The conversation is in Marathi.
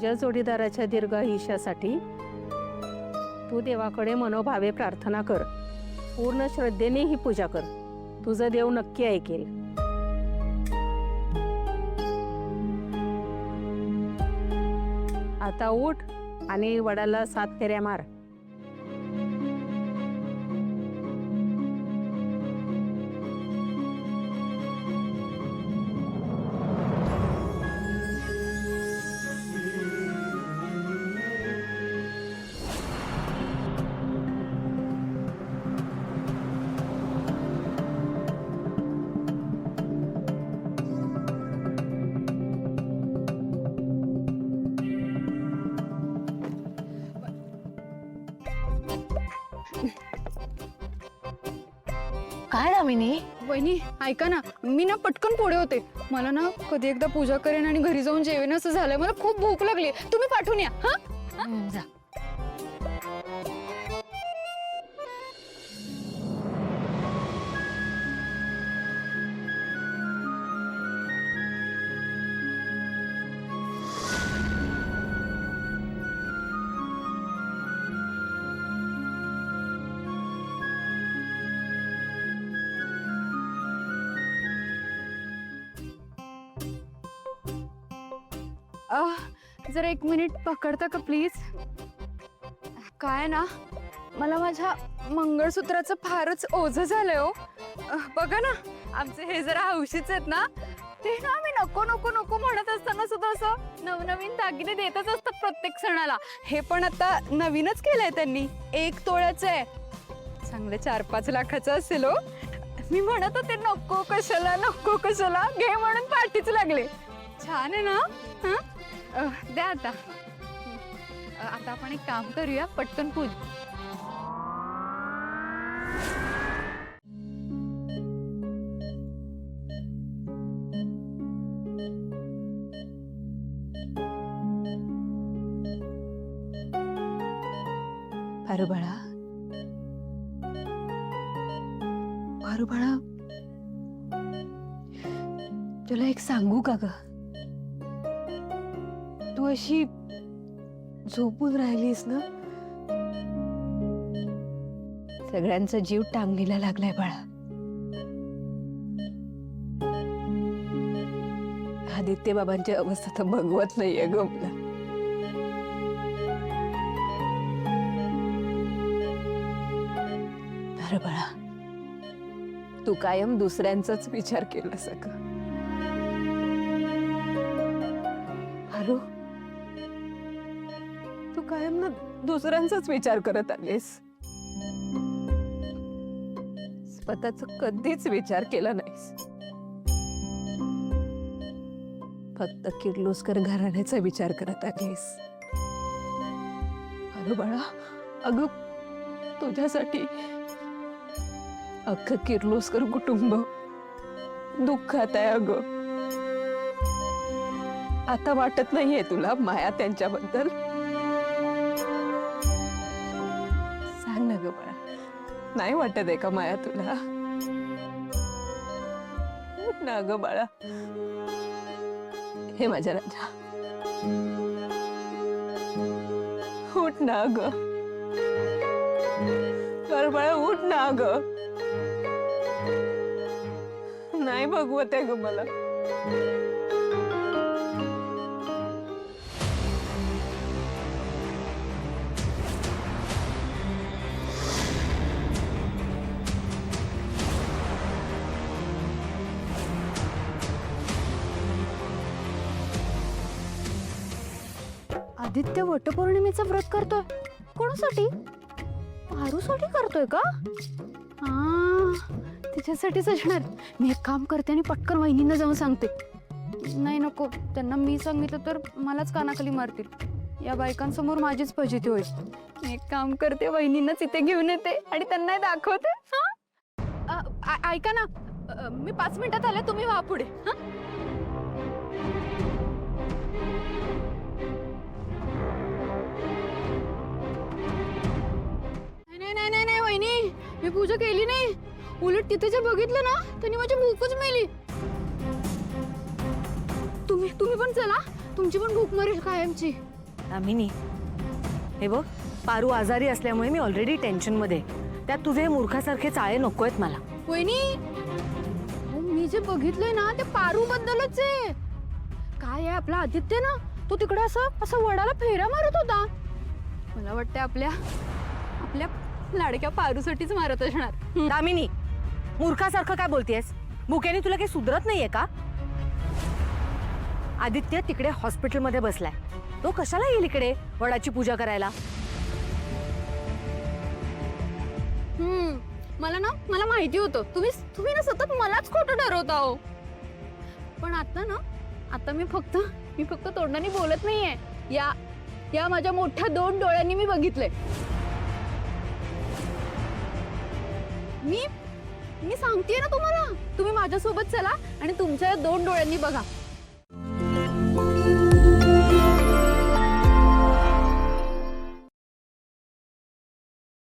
तुझ्या जोडीदाराच्या दीर्घायुष्यासाठी तू देवाकडे मनोभावे प्रार्थना कर. पूर्ण श्रद्धेने ही पूजा कर. तुझं देव नक्की ऐकेल. आता उठ आणि वडाला 7 फेऱ्या मार. काय दामिनी? वहिनी ऐका ना, मी ना पटकन पुढे होते. मला ना कधी एकदा पूजा करेन आणि घरी जाऊन जेवेन असं झालंय. मला खूप भूक लागली. तुम्ही पाठवून या. हा जा. जरा 1 मिनिट पकडता का प्लीज? काय ना, मला माझ्या मंगळसूत्राचं फारच ओझं झालंय हो. बघा ना, आमचे हे जरा हौशीच आहेत ना, ते ना मी नको नको नको म्हणत असताना सुद्धा असं नवनवीन दागिने देतच असतात प्रत्येक सणाला. हे पण आता नवीनच केलंय त्यांनी. 1 तोळ्याचं आहे. चांगलं 4-5 लाखाचं असेल हो. मी म्हणत होते नको कशाला नको कशाला, घे म्हणून पाठीच लागले. छान आहे ना? द्या आता. आता आपण एक काम करूया, पटकन पूज. पारू बाळा, पारू बाळा, तुला एक सांगू का ग? तू अशी झोपून राहिलीस ना, सगळ्यांचा जीव टांगणीला लागलाय बाळा. आदित्य बाबांची अवस्था तर बघवत नाहीये ग मला. अरे बाळा, तू कायम दुसऱ्यांचाच विचार केलास का? पारू, तू कायम ना दुसऱ्यांचाच विचार करत आलीस. स्वतःचा कधीच विचार केला नाहीस. फक्त किर्लोस्कर घराण्याचा विचार करत आलीस. अरे बाळा, अगं तुझ्यासाठी अख्खं किर्लोस्कर कुटुंब दुःखात आहे अगं. आता वाटत नाहीये तुला माया त्यांच्याबद्दल? सांग ना ग बाळा, नाही वाटत आहे का माया तुला? उठ ना ग बाळा. हे माझ्या राजा, उठ ना ग. कर बाळा, उठ ना ग. नाही बघवत आहे ग मला. आदित्य वटपौर्णिमेचं व्रत करतोय. कोणासाठी? पारूसाठी करतोय का? तिच्यासाठीच असणार. मी एक काम करते आणि पटकन वहिनींना जाऊन सांगते. नाही नको, त्यांना मी सांगितलं तर मलाच कानाखाली मारतील. या बायकांसमोर माझीच फजिती होईल. मी एक काम करते, वहिनींनाच इथे घेऊन येते आणि त्यांना दाखवते. ऐका ना, मी 5 मिनिटात आले, तुम्ही व्हा पुढे. नाही वहिनी, मी पूजा केली नाही. उलट तिथे जे बघितलं ना, त्यांनी माझी भूकच मेली. तुम्ही पण चला, तुमची पण भूक मरेल कायमची. दामिनी, हे बघ, पारू आजारी असल्यामुळे मी ऑलरेडी टेन्शनमध्ये आहे. त्यात तुझे हे मूर्खासारखे चाळे नकोयत मला. वहिनी, मी जे बघितलंय ना ते पारू बद्दलच आहे. काय आहे आपला आदित्य ना, तो तिकडे असं वडाला फेरा मारत होता. मला वाटतं आपल्या लाडक्या पारूसाठीच मारत असणार. दामिनी, मूर्खासारखं काय बोलतेस? मुक्याने तुला काही सुधरत नाहीये का? आदित्य तिकडे हॉस्पिटलमध्ये बसलाय. तो कशाला येईल इकडे वडाची पूजा करायला? मला माहिती होतं तुम्ही ना सतत मलाच खोटं ठरवता हो. पण आता मी फक्त तोंडाने बोलत नाहीये. या माझ्या मोठ्या 2 डोळ्यांनी मी बघितलंय. मी सांगतेय ना तुम्हाला, तुम्ही माझ्यासोबत चला आणि तुमच्या 2 डोळ्यांनी बघा.